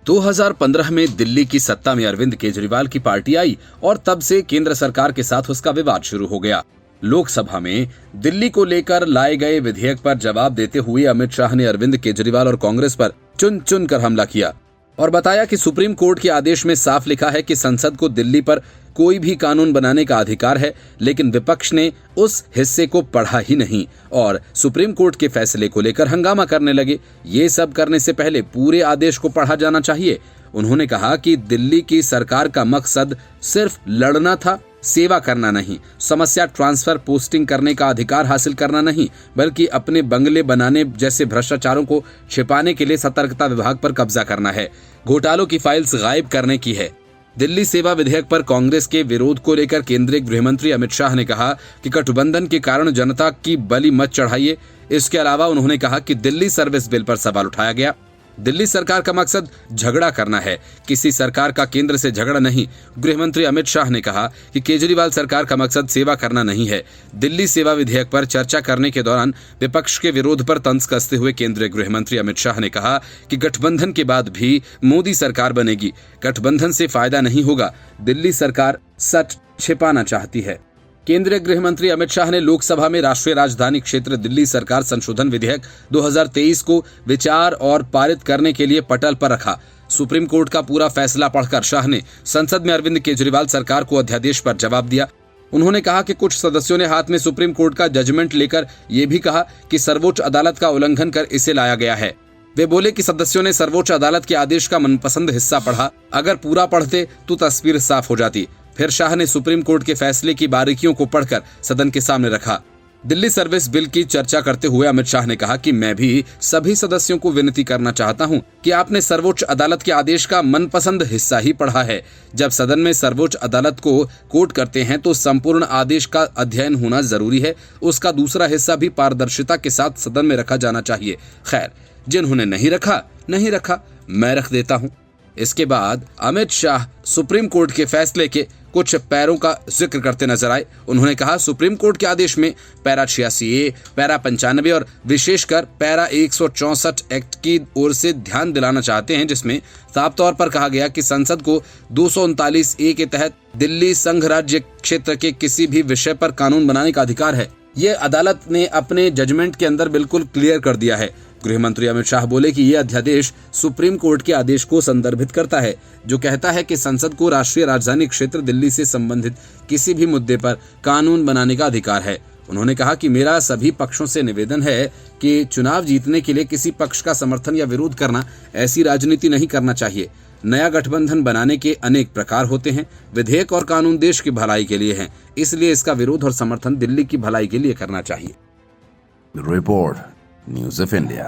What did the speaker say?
2015 में दिल्ली की सत्ता में अरविंद केजरीवाल की पार्टी आई और तब से केंद्र सरकार के साथ उसका विवाद शुरू हो गया। लोकसभा में दिल्ली को लेकर लाए गए विधेयक पर जवाब देते हुए अमित शाह ने अरविंद केजरीवाल और कांग्रेस पर चुन चुन कर हमला किया और बताया कि सुप्रीम कोर्ट के आदेश में साफ लिखा है कि संसद को दिल्ली पर कोई भी कानून बनाने का अधिकार है, लेकिन विपक्ष ने उस हिस्से को पढ़ा ही नहीं और सुप्रीम कोर्ट के फैसले को लेकर हंगामा करने लगे। ये सब करने से पहले पूरे आदेश को पढ़ा जाना चाहिए। उन्होंने कहा कि दिल्ली की सरकार का मकसद सिर्फ लड़ना था, सेवा करना नहीं, समस्या ट्रांसफर पोस्टिंग करने का अधिकार हासिल करना नहीं, बल्कि अपने बंगले बनाने जैसे भ्रष्टाचारों को छिपाने के लिए सतर्कता विभाग पर कब्जा करना है, घोटालों की फाइल्स गायब करने की है। दिल्ली सेवा विधेयक पर कांग्रेस के विरोध को लेकर केंद्रीय गृह मंत्री अमित शाह ने कहा कि गठबंधन के कारण जनता की बलि मत चढ़ाइए। इसके अलावा उन्होंने कहा कि दिल्ली सर्विस बिल पर सवाल उठाया गया। दिल्ली सरकार का मकसद झगड़ा करना है, किसी सरकार का केंद्र से झगड़ा नहीं। गृह मंत्री अमित शाह ने कहा कि केजरीवाल सरकार का मकसद सेवा करना नहीं है। दिल्ली सेवा विधेयक पर चर्चा करने के दौरान विपक्ष के विरोध पर तंज कसते हुए केंद्रीय गृह मंत्री अमित शाह ने कहा कि गठबंधन के बाद भी मोदी सरकार बनेगी, गठबंधन से फायदा नहीं होगा। दिल्ली सरकार सच छिपाना चाहती है। केंद्रीय गृह मंत्री अमित शाह ने लोकसभा में राष्ट्रीय राजधानी क्षेत्र दिल्ली सरकार संशोधन विधेयक 2023 को विचार और पारित करने के लिए पटल पर रखा। सुप्रीम कोर्ट का पूरा फैसला पढ़कर शाह ने संसद में अरविंद केजरीवाल सरकार को अध्यादेश पर जवाब दिया। उन्होंने कहा कि कुछ सदस्यों ने हाथ में सुप्रीम कोर्ट का जजमेंट लेकर ये भी कहा कि सर्वोच्च अदालत का उल्लंघन कर इसे लाया गया है। वे बोले कि सदस्यों ने सर्वोच्च अदालत के आदेश का मनपसंद हिस्सा पढ़ा, अगर पूरा पढ़ते तो तस्वीर साफ हो जाती। फिर शाह ने सुप्रीम कोर्ट के फैसले की बारीकियों को पढ़कर सदन के सामने रखा। दिल्ली सर्विस बिल की चर्चा करते हुए अमित शाह ने कहा कि मैं भी सभी सदस्यों को विनती करना चाहता हूं कि आपने सर्वोच्च अदालत के आदेश का मनपसंद हिस्सा ही पढ़ा है। जब सदन में सर्वोच्च अदालत को कोट करते हैं तो संपूर्ण आदेश का अध्ययन होना जरूरी है। उसका दूसरा हिस्सा भी पारदर्शिता के साथ सदन में रखा जाना चाहिए। खैर, जिन्होंने नहीं रखा, मैं रख देता हूं। इसके बाद अमित शाह सुप्रीम कोर्ट के फैसले के कुछ पैरों का जिक्र करते नजर आए। उन्होंने कहा सुप्रीम कोर्ट के आदेश में पैरा 86A, पैरा 95 और विशेषकर पैरा 164 एक्ट की ओर से ध्यान दिलाना चाहते हैं, जिसमें साफ तौर पर कहा गया कि संसद को 239A के तहत दिल्ली संघ राज्य क्षेत्र के किसी भी विषय पर कानून बनाने का अधिकार है। ये अदालत ने अपने जजमेंट के अंदर बिल्कुल क्लियर कर दिया है। गृह मंत्री अमित शाह बोले कि यह अध्यादेश सुप्रीम कोर्ट के आदेश को संदर्भित करता है, जो कहता है कि संसद को राष्ट्रीय राजधानी क्षेत्र दिल्ली से संबंधित किसी भी मुद्दे पर कानून बनाने का अधिकार है। उन्होंने कहा कि मेरा सभी पक्षों से निवेदन है कि चुनाव जीतने के लिए किसी पक्ष का समर्थन या विरोध करना, ऐसी राजनीति नहीं करना चाहिए। नया गठबंधन बनाने के अनेक प्रकार होते हैं। विधेयक और कानून देश की भलाई के लिए हैं, इसलिए इसका विरोध और समर्थन दिल्ली की भलाई के लिए करना चाहिए। Report news of India.